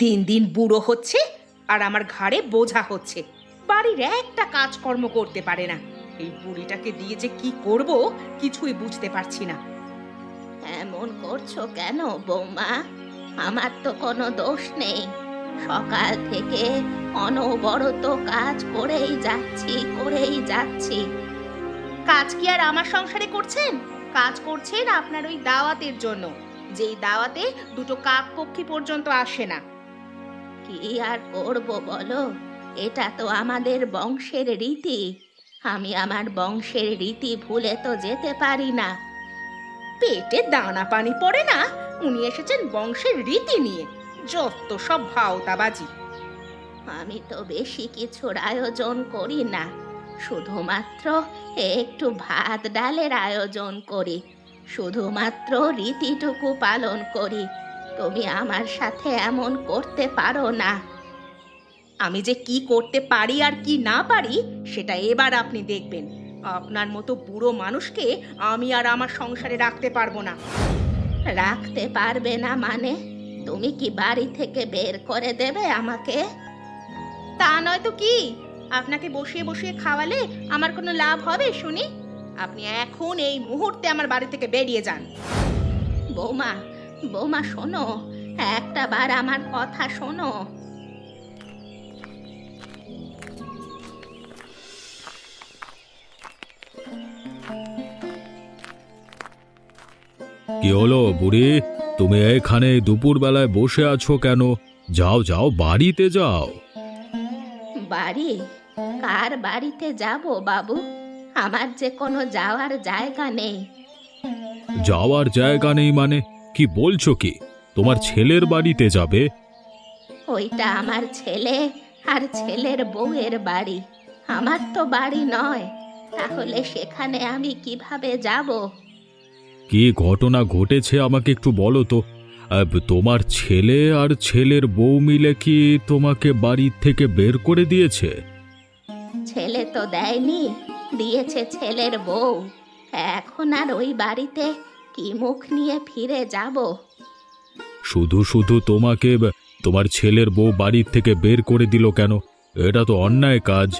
দিন দিন বুড়ো হচ্ছে আর আমার ঘাড়ে বোঝা হচ্ছে। বাড়ির একটা কাজকর্ম করতে পারে না। এই বুড়িটাকে দিয়ে যে কি করব কিছুই বুঝতে পারছি না। এমন করছো কেন বৌমা? আমার তো কোনো দোষ নেই। সকাল থেকে অনবরত কাজ করেই যাচ্ছি। কাজ কি আর আমার সংসারে করছেন? কাজ করছেন আপনার ওই দাওয়াতের জন্য, যেই দাওয়াতে দুটো কাক পক্ষী পর্যন্ত আসে না। কি আর করব বলো, এটা তো আমাদের বংশের রীতি। আমি আমার বংশের রীতি ভুলে তো যেতে পারি না। পেটে দানা পানি পড়ে না, উনি এসেছেন বংশের রীতি নিয়ে। যত সব ভাওতাবাজি। আমি তো বেশি কিছুর আয়োজন করি না, শুধুমাত্র একটু ভাত ডালের আয়োজন করি, শুধুমাত্র রীতিটুকু পালন করি। তুমি আমার সাথে এমন করতে পারো না। আমি যে কি করতে পারি আর কি না পারি সেটা এবার আপনি দেখবেন। আপনার মতো বুড়ো মানুষকে আমি আর আমার সংসারে রাখতে পারবো না। রাখতে পারবে না মানে? তুমি কি বাড়ি থেকে বের করে দেবে আমাকে? তা নয় তো কি? আপনাকে বসিয়ে বসিয়ে খাওয়ালে আমার কোনো লাভ হবে শুনি? আপনি এখন এই মুহূর্তে আমার বাড়ি থেকে বেরিয়ে যান। বৌমা, বৌমা শোনো, একটা বার আমার কথা শোনো। কি হলো বুড়ি? তুমি এখানে দুপুর বেলায় বসে আছো কেন? যাও যাও, বাড়িতে যাও। বাড়ি? কার বাড়িতে যাব বাবু? আমার যে কোনো যাওয়ার জায়গা নেই। যাওয়ার জায়গা নেই মানে? কি বলছো কি? তোমার ছেলের বাড়িতে যাবে? ওইটা আমার ছেলে আর ছেলের বউয়ের বাড়ি, আমার তো বাড়ি নয়। তাহলে সেখানে আমি কিভাবে যাব? কি ঘটনা ঘটেছে আমাকে একটু বলো তো। তোমার ছেলে আর ছেলের বউ মিলে কি তোমাকে বাড়ি থেকে বের করে দিয়েছে? ছেলে তো দেয়নি, দিয়েছে ছেলের বউ। এখন আর ওই বাড়িতে কি মুখ নিয়ে ফিরে যাব? শুধু শুধু তোমাকে তোমার ছেলের বউ বাড়ি থেকে বের করে দিল কেন? এটা তো অন্যায় কাজ।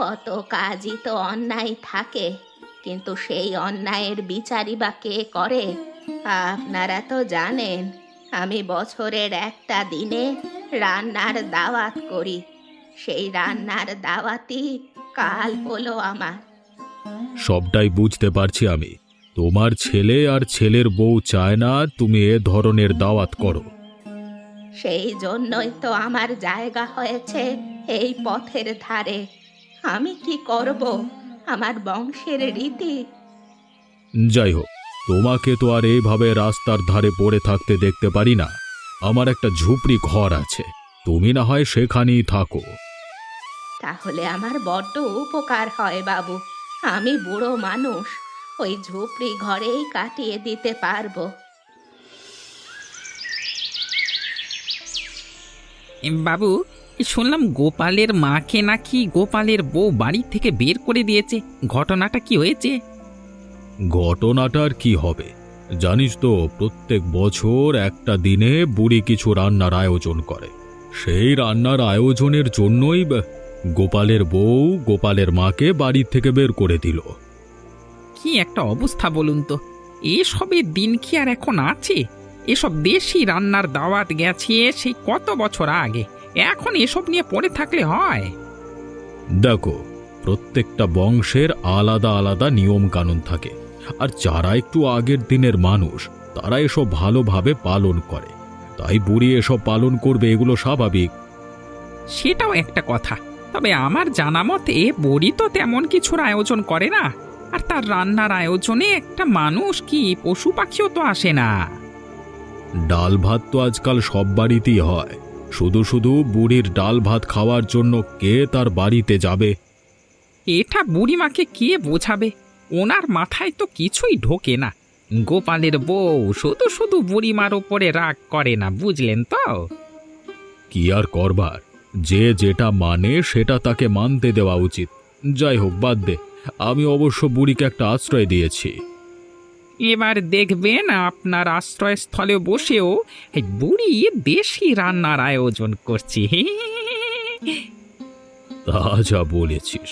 কত কাজই তো অন্যায় থাকে, কিন্তু সেই অন্যায়ের বিচারই বা কে করে? আপনারা তো জানেন আমি বছরের একটা দিনে রান্নার দাওয়াত করি। সেই রান্নার দাওয়াতই কাল হলো আমার। সবটাই বুঝতে পারছি আমি। তোমার ছেলে আর ছেলের বউ চায় না তুমি এ ধরনের দাওয়াত করো। সেই জন্যই তো আমার জায়গা হয়েছে এই পথের ধারে। আমি কি করব? আমার বংশের রীতি। যাই হোক, তোমাকে তো আর এইভাবে রাস্তার ধারে পড়ে থাকতে দেখতে পারি না। আমার একটা ঝুপড়ি ঘর আছে, তুমি না হয় সেখানেই থাকো। তাহলে আমার বড্ড উপকার হয় বাবু। আমি বুড়ো মানুষ, ওই ঝুপড়ি ঘরেই কাটিয়ে দিতে পারবো। বাবু, শুনলাম গোপালের মাকে নাকি গোপালের বউ বাড়ি থেকে বের করে দিয়েছে। ঘটনাটা কি হয়েছে? ঘটনাটার কি হবে জানিস তো? প্রত্যেক বছর একটা দিনে বুড়ি কিছু রান্নার আয়োজন করে। সেই রান্নার আয়োজনের জন্যই গোপালের বউ গোপালের মাকে বাড়ি থেকে বের করে দিল। কি একটা অবস্থা বলুন তো! এসবের দিন কি আর এখন আছে? এসব দেশি রান্নার দাওয়াত গেছে সেই কত বছর আগে। এখন এসব নিয়ে পড়ে থাকলে হয়? দেখো, প্রত্যেকটা বংশের আলাদা আলাদা নিয়ম কানুন থাকে, আর যারা একটু আগের দিনের মানুষ তারা এসব ভালোভাবে পালন করে। তাই বুড়ি এসব পালন করবে, এগুলো স্বাভাবিক। সেটাও একটা কথা। তবে আমার জানা মতে বড়ি তো তেমন কিছুর আয়োজন করে না। আর তার রান্নার আয়োজনে একটা মানুষ কি পশু পাখিও তো আসে না। ডাল ভাত তো আজকাল সব বাড়িতেই হয়। শুধু শুধু বুড়ির ডাল ভাত খাওয়ার জন্য কে তার বাড়িতে যাবে? এটা বুড়িমাকে কে বোঝাবে? ওনার মাথায় তো কিছুই ঢোকে না। গোপালের বউ শুধু শুধু বুড়িমার ওপরে রাগ করে না, বুঝলেন তো? কি আর করবার, যে যেটা মানে সেটা তাকে মানতে দেওয়া উচিত। যাই হোক, বাদ দে। আমি অবশ্য বুড়িকে একটা আশ্রয় দিয়েছি। এবার দেখবেন আপনার আশ্রয়স্থলে বসেও এই বুড়ি দেশি রান্নার আয়োজন করছি। তা যা বলেছিস,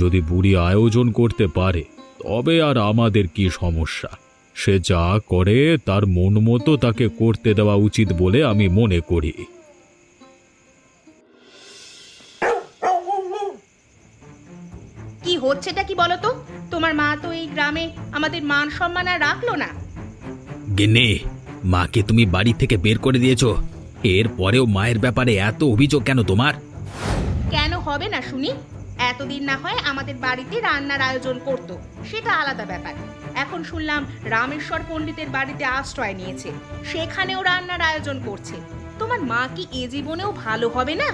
যদি বুড়ি আয়োজন করতে পারে তবে আর আমাদের কি সমস্যা? সে যা করে তার মন মতো তাকে করতে দেওয়া উচিত বলে আমি মনে করি। কি হচ্ছেটা কি বলো তো? তোমার মা তো এই গ্রামে আমাদের মান সম্মান আর রাখলো না। গিন্নি, মাকে তুমি বাড়ি থেকে বের করে দিয়েছো, এর পরেও মায়ের ব্যাপারে এত অভিযোগ কেন তোমার? কেন হবে না শুনি? এতদিন না হয় আমাদের বাড়িতে রান্নার আয়োজন করতো, সেটা আলাদা ব্যাপার। এখন শুনলাম রামেশ্বর পণ্ডিতের বাড়িতে আশ্রয় নিয়েছে, সেখানেও রান্নার আয়োজন করছে। তোমার মা কি এ জীবনেও ভালো হবে না?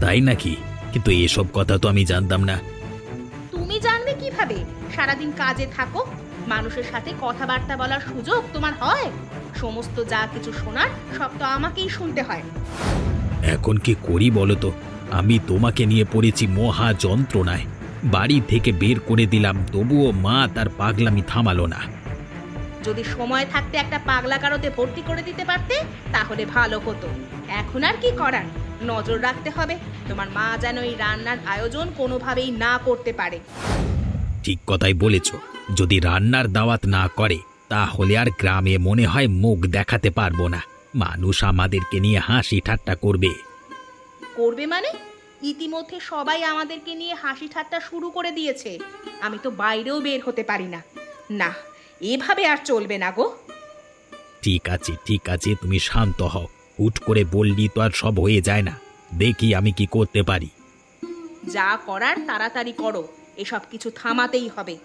তাই নাকি? কিন্তু এসব কথা তো আমি জানতাম না। তুমি জানবে কিভাবে? সারাদিন কাজে থাকো, মানুষের সাথে কথাবার্তা বলার সুযোগ তোমার হয়? সমস্ত যা কিছু শোনার সব তো আমাকেই শুনতে হয়। এখন কি করি বলো তো? আমি তোমাকে নিয়ে পড়েছি মহা যন্ত্রণায়। বাড়ি থেকে বের করে দিলাম, তবুও মা তার পাগলামি থামালো না। যদি সময় থাকতে একটা পাগলা কারোতে ভর্তি করে দিতে পারতে তাহলে ভালো হতো। এখন আর কি করার, নজর রাখতে হবে তোমার মা যেন এই রান্নার আয়োজন কোনোভাবেই না করতে পারে। ঠিক কথাই বলেছ, যদি রান্নার দাওয়াত না করে তাহলে আর গ্রামে মনে হয় মুখ দেখাতে পারবো না। মানুষ আমাদেরকে নিয়ে হাসি ঠাট্টা করবে। করবে মানে? ইতিমধ্যে সবাই আমাদেরকে নিয়ে হাসি ঠাট্টা শুরু করে দিয়েছে। আমি তো বাইরেও বের হতে পারি না। না, এভাবে আর চলবে না গো। ঠিক আছে, তুমি শান্ত হও। হুট করে বললি তো আর সব হয়ে যায় না। দেখি আমি কি করতে পারি। যা করার তাড়াতাড়ি করো, এসব কিছু থামাতেই হবে।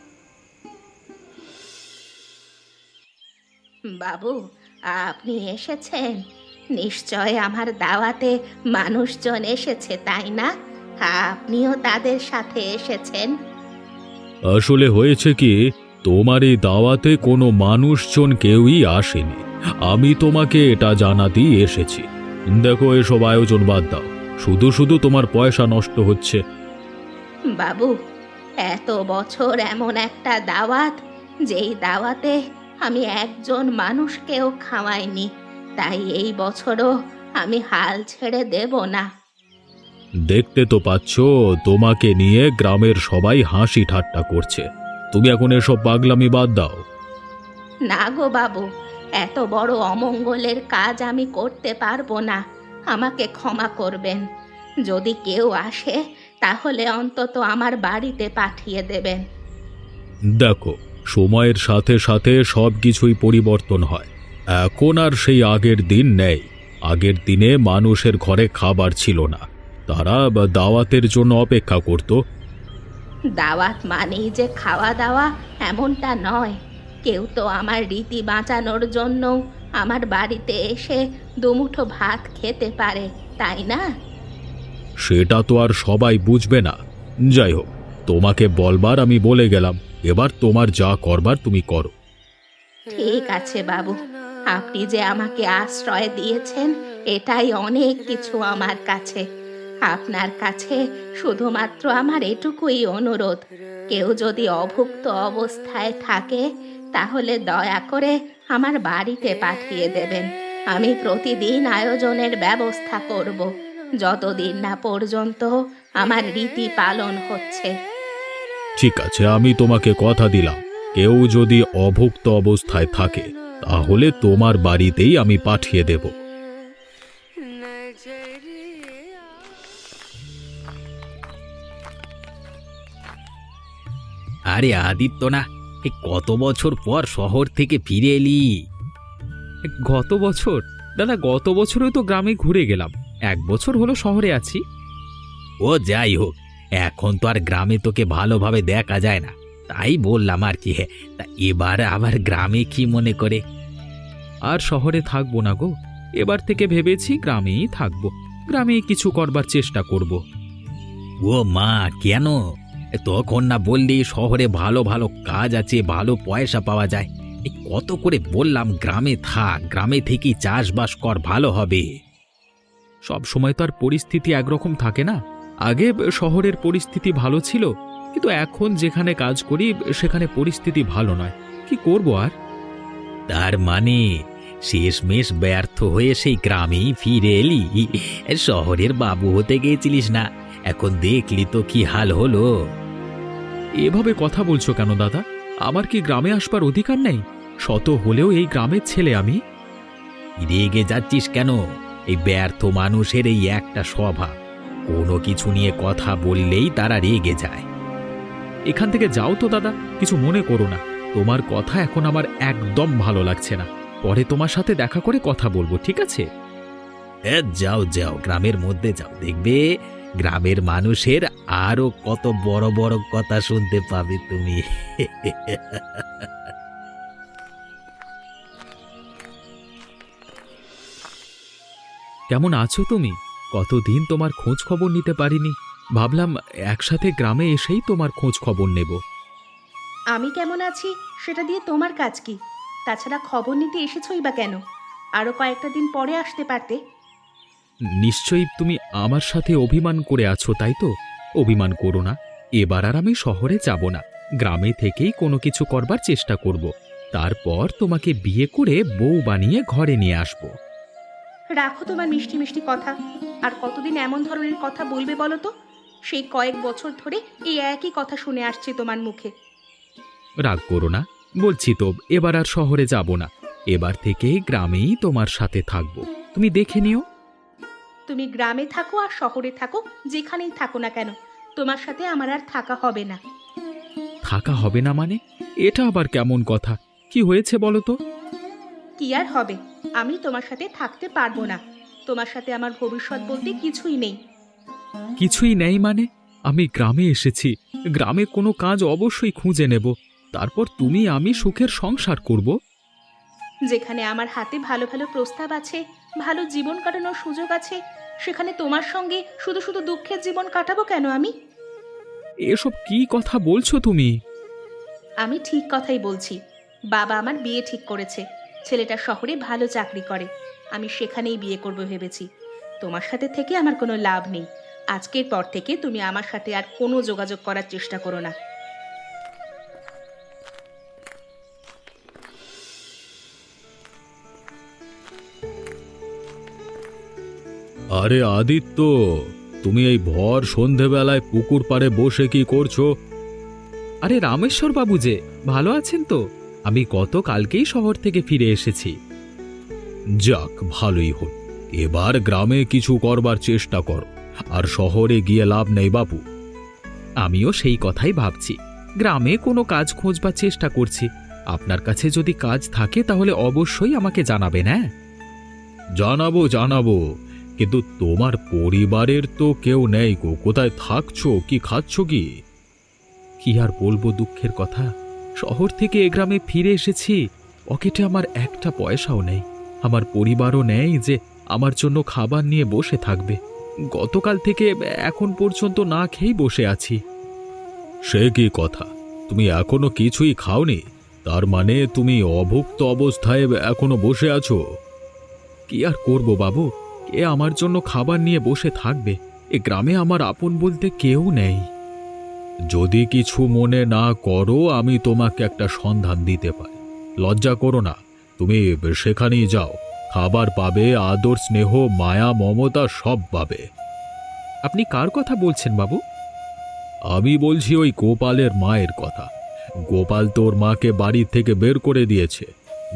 বাবু, আপনি এসেছেন? নিশ্চয় আমার দাওয়াতে মানুষজন এসেছে, তাই না? আপনিও তাদের সাথে এসেছেন? আসলে হয়েছে কি, তোমার এই দাওয়াতে কোনো মানুষজন কেউই আসেনি। আমি তোমাকে এটা জানাতেই এসেছি। দেখো, এসব আয়োজন বাদ দাও, শুধু শুধু তোমার পয়সা নষ্ট হচ্ছে। বাবু, এত বছর এমন একটা দাওয়াত, যেই দাওয়াতে আমি একজন মানুষকেও খাওয়াইনি, তাই এই বছরও আমি হাল ছেড়ে দেব না। দেখতে তো পাচ্ছ, তোমাকে নিয়ে গ্রামের সবাই হাসি ঠাট্টা করছে। তুমি এখন এসব পাগলামি বাদ দাও। না গো বাবু, এত বড় অমঙ্গলের কাজ আমি করতে পারবো না, আমাকে ক্ষমা করবেন। যদি কেউ আসে তাহলে অন্তত আমার বাড়িতে পাঠিয়ে দেবেন। দেখো, সময়ের সাথে সাথে সব কিছুই পরিবর্তন হয়। এখন আর সেই আগের দিন নেই। আগের দিনে মানুষের ঘরে খাবার ছিল না, তারা দাওয়াতের জন্য অপেক্ষা করত। দাওয়াত মানেই যে খাওয়া দাওয়া এমনটা নয়। কেউ তো আমার রীতি বাঁচানোর জন্য আমার বাড়িতে এসে দুমুঠো ভাত খেতে পারে, তাই না? সেটা তো আর সবাই বুঝবে না। যাই হোক, তোমাকে বলবার আমি বলে গেলাম, এবার তোমার যা করবার তুমি করো। ঠিক আছে বাবু, আপনি যে আমাকে আশ্রয় দিয়েছেন এটাই অনেক কিছু আমার কাছে। আপনার কাছে শুধুমাত্র আমার এটুকুই অনুরোধ, কেউ যদি অভুক্ত অবস্থায় থাকে তাহলে দয়া করে আমার বাড়িতে পাঠিয়ে দেবেন। আমি প্রতিদিন আয়োজনের ব্যবস্থা করব, যতদিন না পর্যন্ত আমার রীতি পালন হচ্ছে। ঠিক আছে, আমি তোমাকে কথা দিলাম, কেউ যদি অভুক্ত অবস্থায় থাকে তাহলে তোমার বাড়িতেই আমি পাঠিয়ে দেব। আরে আদিত্য না, কত বছর পর শহর থেকে ফিরে এলি? গত বছর? দাদা, গত বছরও তো গ্রামে ঘুরে গেলাম, 1 বছর হলো শহরে আছি। ও যাই হোক, এখন তো আর গ্রামে তোকে ভালোভাবে দেখা যায় না, তাই বললাম আর কি। তা এবার আবার গ্রামে কি মনে করে? আর শহরে থাকবো না গো, এবার থেকে ভেবেছি গ্রামেই থাকবো, গ্রামেই কিছু করবার চেষ্টা করব। ও মা, কেন? তখন না বললি শহরে ভালো ভালো কাজ আছে, ভালো পয়সা পাওয়া যায়। কত করে বললাম গ্রামে থাক, গ্রামে থেকেই চাষবাস কর, ভালো হবে। সব সময় তো আর পরিস্থিতি একরকম থাকে না। আগে শহরের পরিস্থিতি ভালো ছিল, কিন্তু এখন যেখানে কাজ করি সেখানে পরিস্থিতি ভালো নয়। কি করব আর? তার মানে শেষমেশ ব্যর্থ হয়ে সেই গ্রামেই ফিরে এলি? শহরের বাবু হতে গিয়েছিলিস না, এখন দেখলি তো কি হাল হলো। এভাবে কথা বলছো কেন দাদা? আমার কি গ্রামে আসবার অধিকার নেই? শত হলেও এই গ্রামের ছেলে আমি। রেগে যাচ্ছিস কেন? এই ব্যর্থ মানুষের এই একটা স্বভাব, কোনো কিছু নিয়ে কথা বললেই তারা রেগে যায়। এখান থেকে যাও তো দাদা, কিছু মনে করো না। তোমার কথা এখন আমার একদম ভালো লাগছে না। পরে তোমার সাথে দেখা করে কথা বলবো, ঠিক আছে? যাও যাও, গ্রামের মধ্যে যাও, দেখবে গ্রামের মানুষের আরো কত বড় বড় কথা শুনতে পাবে তুমি। কেমন আছো তুমি? কতদিন তোমার খোঁজ খবর নিতে পারিনি। ভাবলাম একসাথে গ্রামে এসেই তোমার খোঁজ খবর নেব। আমি কেমন আছি সেটা দিয়ে তোমার কাজ কি? তাছাড়া খবর নিতে এসেছই বা কেন? আরও কয়েকটা দিন পরে আসতে পারতে। নিশ্চয়ই তুমি আমার সাথে অভিমান করে আছো, তাই তো? অভিমান করো না। এবার আর আমি শহরে যাব না, গ্রামে থেকেই কোনো কিছু করবার চেষ্টা করব। তারপর তোমাকে বিয়ে করে বউ বানিয়ে ঘরে নিয়ে আসব। রাখো তোমার মিষ্টি মিষ্টি কথা। আর কতদিন এমন ধরনের কথা বলবে বলো তো? সেই কয়েক বছর ধরে এই একই কথা শুনে আসছে তোমার মুখে। রাগ করো না, বলছি তো এবার আর শহরে যাব না। এবার থেকে গ্রামেই তোমার সাথে থাকব, তুমি দেখে নিও। তুমি গ্রামে থাকো আর শহরে থাকো, যেখানেই থাকো না কেন, তোমার সাথে আমার আর থাকা হবে না। থাকা হবে না মানে? এটা আবার কেমন কথা? কি হয়েছে বলো তো? কি আর হবে, আমি তোমার সাথে থাকতে পারবো না। তোমার সাথে আমার ভবিষ্যৎ বলতে কিছুই নেই। কিছুই নেই মানে? আমি গ্রামে এসেছি, গ্রামে কোনো কাজ অবশ্যই খুঁজে নেব। তারপর তুমি আমি সুখের সংসার করব। যেখানে আমার হাতে ভালো ভালো প্রস্তাব আছে, ভালো জীবন কাটানোর সুযোগ আছে, সেখানে তোমার সঙ্গে শুধু শুধু দুঃখের জীবন কাটাবো কেন আমি? এসব কি কথা বলছো তুমি? আমি ঠিক কথাই বলছি। বাবা আমার বিয়ে ঠিক করেছে। ছেলেটা শহরে ভালো চাকরি করে। আমি সেখানেই বিয়ে করব ভেবেছি। তোমার সাথে থেকে আমার কোনো লাভ নেই। আজকের পর থেকে তুমি আমার সাথে আর কোনো যোগাযোগ করার চেষ্টা করো না। আরে আদিত্য, তুমি এই ভর সন্ধেবেলায় পুকুর পাড়ে বসে কি করছো? আরে রামেশ্বর বাবু যে, ভালো আছেন তো? আমি গতকালকেই শহর থেকে ফিরে এসেছি। যাক, ভালোই হল। এবার গ্রামে কিছু করবার চেষ্টা করো, আর শহরে গিয়ে লাভ নেই বাবু। আমিও সেই কথাই ভাবছি, গ্রামে কোনো কাজ খোঁজবার চেষ্টা করছি। আপনার কাছে যদি কাজ থাকে তাহলে অবশ্যই আমাকে জানাবেন। হ্যাঁ, জানাবো জানাবো, কিন্তু তোমার পরিবারের তো কেউ নেই গো। কোথায় থাকছো, কি খাচ্ছ কি? কি আর বলবো দুঃখের কথা, শহর থেকে এ গ্রামে ফিরে এসেছি, পকেটে আমার একটা পয়সাও নেই। আমার পরিবারও নেই যে আমার জন্য খাবার নিয়ে বসে থাকবে। গতকাল থেকে এখন পর্যন্ত না খেয়েই বসে আছি। সে কি কথা, তুমি এখনো কিছুই খাওনি? তার মানে তুমি অভুক্ত অবস্থায় এখনো বসে আছো? কি আর করব বাবু, কে আমার জন্য খাবার নিয়ে বসে থাকবে? এ গ্রামে আমার আপন বলতে কেউ নেই। যদি কিছু মনে না করো, আমি তোমাকে একটা সন্ধান দিতে পারি। লজ্জা করো না, তুমি সেখানেই যাও। খাবার পাবে, আদর স্নেহ মায়া মমতা সব পাবে। আপনি কার কথা বলছেন বাবু? আমি বলছি ওই গোপালের মায়ের কথা। গোপাল তোর মাকে বাড়ি থেকে বের করে দিয়েছে।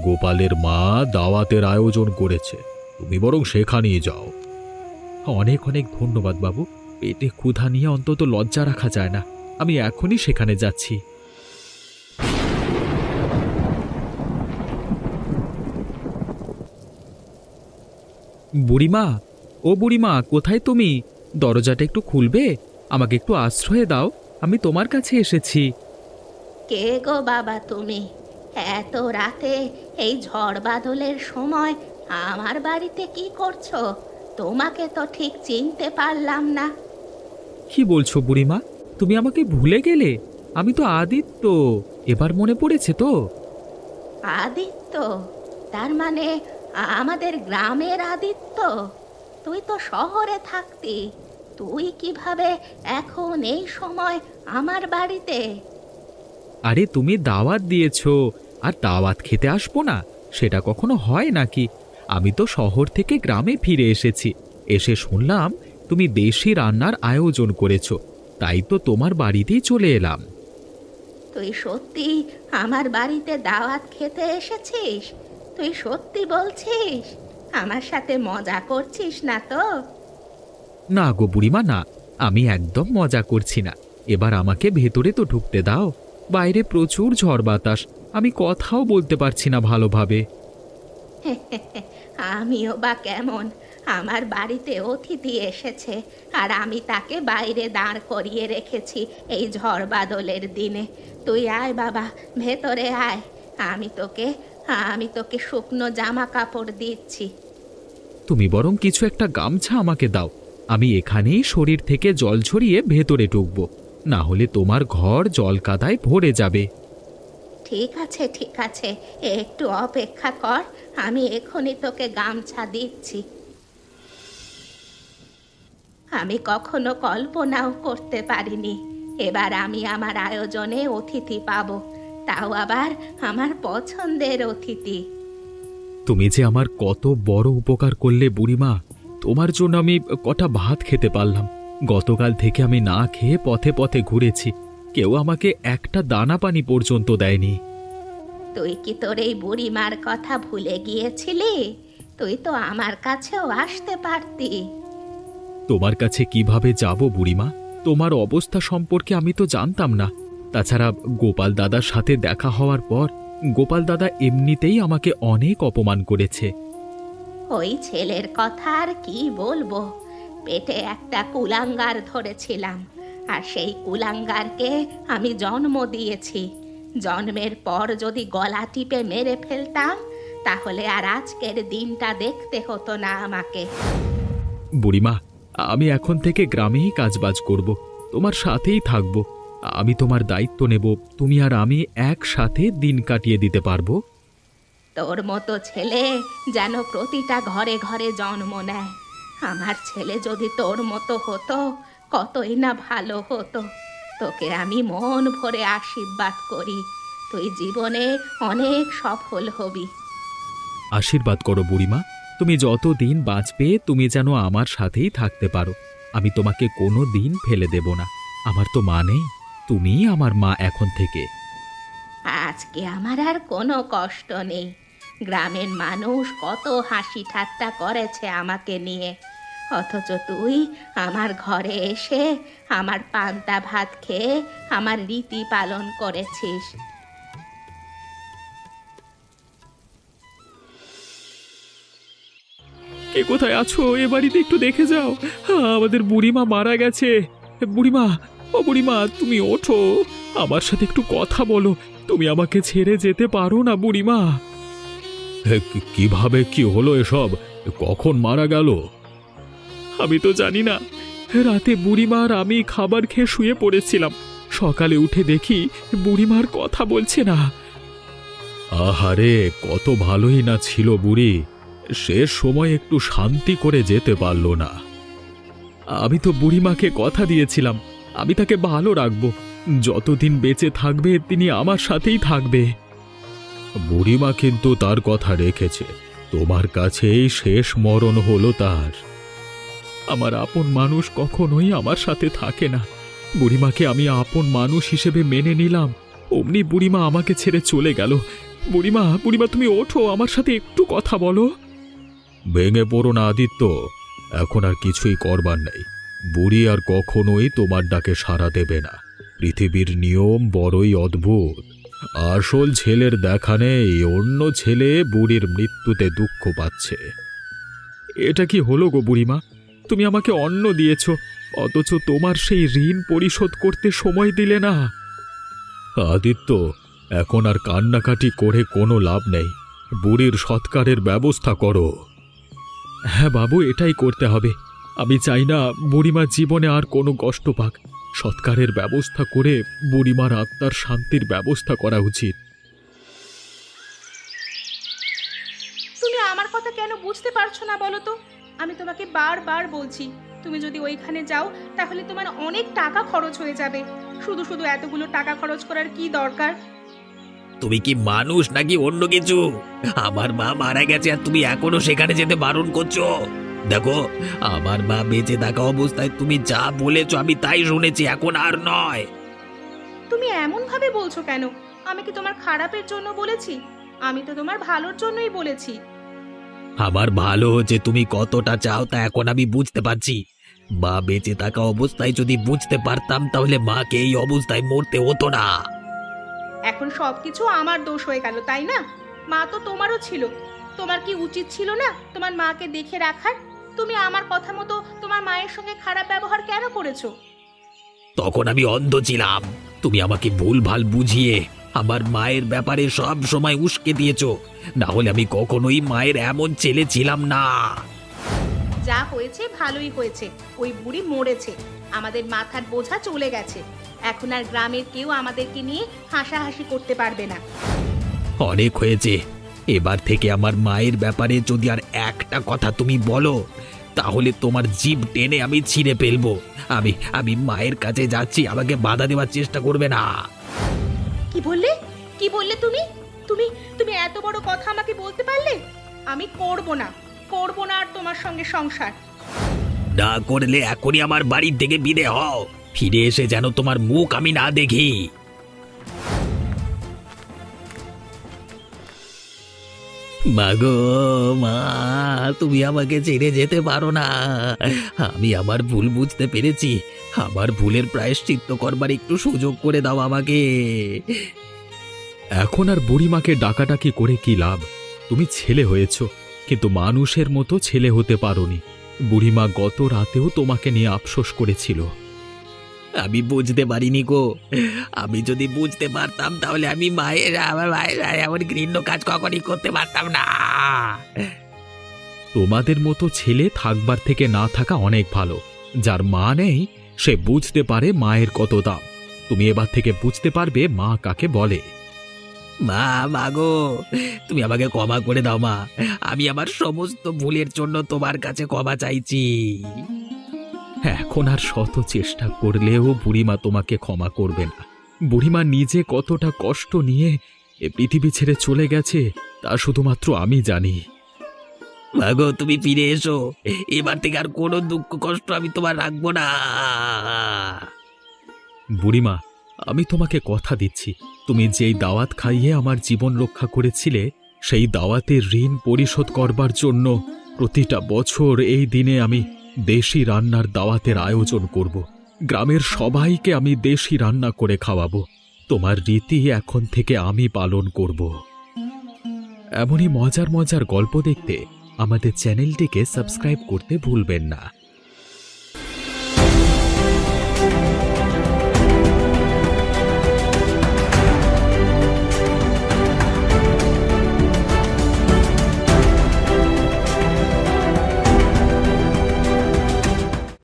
গোপালের মা দাওয়াতের আয়োজন করেছে, তুমি বরং সেখানেই যাও। অনেক অনেক ধন্যবাদ বাবু। পেটে ক্ষুধা নিয়ে অন্তত লজ্জা রাখা যায় না। আমি এখনই সেখানে যাচ্ছি। বুড়িমা, ও বুড়িমা, কোথায় তুমি? দরজাটা একটু খুলবে? আমাকে একটু আশ্রয় দাও, আমি তোমার কাছে এসেছি। কে গো বাবা তুমি? এত রাতে এই ঝড় বাদলের সময় আমার বাড়িতে কি করছো? তোমাকে তো ঠিক চিনতে পারলাম না। কি বলছো বুড়িমা? তুমি আমাকে ভুলে গেলে? আমি তো আদিত্য, এবার মনে পড়েছে তো? আদিত্য? তার মানে আমাদের গ্রামের আদিত্য? তুই তো শহরে থাকতি, তুই কিভাবে এখন এই সময় আমার বাড়িতে? আরে তুমি দাওয়াত দিয়েছো, আর দাওয়াত খেতে আসবো না, সেটা কখনো হয় নাকি? আমি তো শহর থেকে গ্রামে ফিরে এসেছি, এসে শুনলাম তুমি দেশি রান্নার আয়োজন করেছো, তাই তো তোমার বাড়িতেই চলে এলাম। তুই সত্যি আমার বাড়িতে দাওয়াত খেতে এসেছিস? তুই সত্যি বলছিস? আমার সাথে মজা করছিস না তো? না গো বুড়িমা, না, আমি একদম মজা করছি না। এবার আমাকে ভেতরে তো ঢুকতে দাও। বাইরে প্রচুর ঝড় বাতাস, আমি কথাও বলতে পারছি না ভালোভাবে। আমিও বা কেমন, আমার বাড়িতে অতিথি এসেছে আর আমি তাকে বাইরে দাঁড় করিয়ে রেখেছি এই ঝড় বাদলের দিনে। তুই আয় বাবা, ভেতরে আয়। আমি তোকে শুকনো জামা কাপড় দিচ্ছি। তুমি বরং কিছু একটা গামছা আমাকে দাও, আমি এখানেই শরীর থেকে জল ঝরিয়ে ভেতরে ঢুকবো, না হলে তোমার ঘর জল কাদায় ভরে যাবে। ঠিক আছে ঠিক আছে, একটু অপেক্ষা কর, আমি এখনই তোকে গামছা দিচ্ছি। আমি কখনো কল্পনাও করতে পারিনি এবার আমি আমার আয়োজনে অতিথি পাবো, তাও আবার আমার পছন্দের অতিথি। তুমি যে আমার কত বড় উপকার করলে বুড়িমা, তোমার জন্য আমি কটা ভাত খেতে পারলাম। গতকাল থেকে আমি না খেয়ে পথে পথে ঘুরেছি, কেউ আমাকে একটা দানা পানি পর্যন্ত দেয়নি। তুই কি তোর এই বুড়িমার কথা ভুলে গিয়েছিলি? তুই তো আমার কাছেও আসতে পারতি। তোমার কাছে কিভাবে যাব বুড়িমা? তোমার অবস্থা সম্পর্কে আমি তো জানতাম না। তাছাড়া গোপাল দাদার সাথে দেখা হওয়ার পর গোপাল দাদা এমনিতেই আমাকে অনেক অপমান করেছে। ওই ছেলের কথা আর কি বলবো, পেটে একটা কুলাঙ্গার ধরেছিলাম, আর সেই কুলাঙ্গারকে আমি জন্ম দিয়েছি। জন্মের পর যদি গলা টিপে মেরে ফেলতাম, তাহলে আর আজকের দিনটা দেখতে হতো না আমাকে। বুড়িমা, আমি এখন থেকে গ্রামেই কাজবাজ করব, তোমার সাথেই থাকব। আমি তোমার দায়িত্ব নেব, তুমি আর আমি একসাথে দিন কাটিয়ে দিতে পারবো। তোর মতো ছেলে যেন প্রতিটা ঘরে ঘরে জন্ম নেয়। আমার ছেলে যদি তোর মতো হতো, কতই না ভালো হতো। তোকে আমি মন ভরে আশীর্বাদ করি, তুই জীবনে অনেক সফল হবি। আশীর্বাদ করো বুড়িমা, তুমি যত দিন বাঁচবে তুমি যেন আমার সাথেই থাকতে পারো। আমি তোমাকে কোনো দিন ফেলে দেব না। আমার তো মা নেই, তুমিই আমার মা এখন থেকে। আজকে আমার আর কোনো কষ্ট নেই। গ্রামের মানুষ কত হাসি ঠাট্টা করেছে আমাকে নিয়ে, অথচ তুই আমার ঘরে এসে আমার পান্তা ভাত খেয়ে আমার রীতি পালন করেছিস। কে কোথায় আছো? এ বাড়িতে একটু দেখে যাও, আমাদের বুড়িমা মারা গেছে। বুড়িমা, ও বুড়িমা, তুমি ওঠো, আমার সাথে একটু কথা বলো। তুমি আমাকে ছেড়ে যেতে পারো না বুড়িমা। কিভাবে কি হলো এসব? কখন মারা গেল? আমি তো জানি না। রাতে বুড়িমা আর আমি খাবার খেয়ে শুয়ে পড়েছিলাম, সকালে উঠে দেখি বুড়িমার কথা বলছে না। আহারে, কত ভালোই না ছিল বুড়ি, শেষ সময় একটু শান্তি করে যেতে পারল না। আমি তো বুড়িমাকে কথা দিয়েছিলাম আমি তাকে ভালো রাখবো, যতদিন বেঁচে থাকবে তিনি আমার সাথেই থাকবে। বুড়িমা কিন্তু তার কথা রেখেছে, তোমার কাছেই শেষ মরণ হলো তার। আমার আপন মানুষ কখনোই আমার সাথে থাকে না। বুড়িমাকে আমি আপন মানুষ হিসেবে মেনে নিলাম, অমনি বুড়িমা আমাকে ছেড়ে চলে গেল। বুড়িমা, বুড়িমা, তুমি ওঠো, আমার সাথে একটু কথা বলো। ভেঙে পড়ো না আদিত্য, এখন আর কিছুই করবার নেই। বুড়ি আর কখনোই তোমার ডাকে সাড়া দেবে না। পৃথিবীর নিয়ম বড়ই অদ্ভুত। আসল ছেলের দেখা নেই, অন্য ছেলে বুড়ির মৃত্যুতে দুঃখ পাচ্ছে। এটা কি হলো গো বুড়িমা? তুমি আমাকে অন্ন দিয়েছ, অথচ তোমার সেই ঋণ পরিশোধ করতে সময় দিলে না। আদিত্য, এখন আর কান্নাকাটি করে কোনো লাভ নেই। বুড়ির সৎকারের ব্যবস্থা করো। হ্যাঁ বাবু, এটাই করতে হবে। আমি চাই না বুড়িমার জীবনে আর কোনো কষ্ট পাক। সৎকারের ব্যবস্থা করে বুড়িমার আত্মার শান্তির ব্যবস্থা করা উচিত। তুমি আমার কথা কেন বুঝতে পারছো না বলো তো? আমি তোমাকে বারবার বলছি, তুমি যদি ওইখানে যাও তাহলে তোমার অনেক টাকা খরচ হয়ে যাবে। শুধু শুধু এতগুলো টাকা খরচ করার কি দরকার? তুমি কি মানুষ নাকি অন্য কিছু? আমার মা মারা গেছে আর তুমি এখনো সেখানে যেতে বারণ করছো? দেখো, আমার মা বেঁচে থাকা অবস্থায় তুমি যা বলেছো আমি তাই শুনেছি, এখন আর নয়। তুমি এমন ভাবে বলছো কেন? আমি কি তোমার খারাপের জন্য বলেছি? আমি তো তোমার ভালোর জন্যই বলেছি। আমার ভালো হচ্ছে তুমি কতটা চাও তা এখন আমি বুঝতে পারছি। মা বেঁচে থাকা অবস্থায় যদি বুঝতে পারতাম তাহলে মাকে এই অবস্থায় মরতে হতো না। এখন সবকিছু আমার দোষ হয়ে গেল, তাই না? মা তো তোমারও ছিল। তোমার কি উচিত ছিল না তোমার মাকে দেখে রাখার? তুমি আমার কথা মতো তোমার মায়ের সঙ্গে খারাপ ব্যবহার কেন করেছো? তখন আমি অন্ধ ছিলাম। তুমি আমাকে ভুলভাল বুঝিয়ে আমার মায়ের ব্যাপারে সব সময় উস্কে দিয়েছো। না হলে আমি কখনোই মায়ের এমন ছেলে ছিলাম না। যা হয়েছে ভালোই হয়েছে। ওই বুড়ি মরেছে, আমাদের মাথার বোঝা চলে গেছে। এখন আর গ্রামের কেউ আমাদেরকে নিয়ে হাসাহাসি করতে পারবে না। অনেক হয়েছে। এবার থেকে আমার মায়ের ব্যাপারে যদি আর একটা কথা তুমি বলো তাহলে তোমার জিভ টেনে আমি ছিঁড়ে ফেলবো। আমি মায়ের কাছে যাচ্ছি, আমাকে বাধা দেওয়ার চেষ্টা করবে না। কি বললে? কি বললে তুমি? তুমি তুমি এত বড় কথা আমাকে বলতে পারলে? আমি করব না আর তোমার সঙ্গে সংসার। না করলে এখনই আমার বাড়ির থেকে বিদে হও। ফিরে এসে যেন তোমার মুখ আমি না দেখি। মাগো মা, তুমি আমাকে ছেড়ে যেতে পারো না। আমি আমার ভুল বুঝতে পেরেছি। আমার ভুলের প্রায়শ্চিত্ত করবার একটু সুযোগ করে দাও আমাকে। এখন আর বুড়িমাকে ডাকাডাকি করে কি লাভ? তুমি ছেলে হয়েছ, কিন্তু মানুষের মতো ছেলে হতে পারোনি। বুড়িমা গত রাতেও তোমাকে নিয়ে আফসোস করেছিল। আমি বুঝতে পারিনি গো। আমি যদি বুঝতে পারতাম তাহলে আমি আমার মায়ের এমন ঘৃণ্য কাজ কখনই করতে পারতাম না। তোমাদের মতো ছেলে থাকবার থেকে না থাকা অনেক ভালো। যার মা নেই সে বুঝতে পারে মায়ের কত দাম। তুমি এবার থেকে বুঝতে পারবে মা কাকে বলে। মা গো, তুমি আমাকে ক্ষমা করে দাও মা। আমি আমার সমস্ত ভুলের জন্য তোমার কাছে ক্ষমা চাইছি। এখন আর শত চেষ্টা করলেও বুড়িমা তোমাকে ক্ষমা করবে না। বুড়িমা নিজে কতটা কষ্ট নিয়ে এ পৃথিবী ছেড়ে চলে গেছে তা শুধুমাত্র আমি জানি। মা গো, তুমি ফিরে এসো। এবার থেকে আর কোনো দুঃখ কষ্ট আমি তোমার রাখবো না। বুড়িমা, আমি তোমাকে কথা দিচ্ছি, তুমি যেই দাওয়াত খাইয়ে আমার জীবন রক্ষা করেছিলে সেই দাওয়াতের ঋণ পরিশোধ করবার জন্য প্রতিটা বছর এই দিনে আমি দেশি রান্নার দাওয়াতের আয়োজন করব। গ্রামের সবাইকে আমি দেশি রান্না করে খাওয়াবো। তোমার রীতি এখন থেকে আমি পালন করব। এমনই মজার মজার গল্প দেখতে আমাদের চ্যানেলটিকে সাবস্ক্রাইব করতে ভুলবেন না।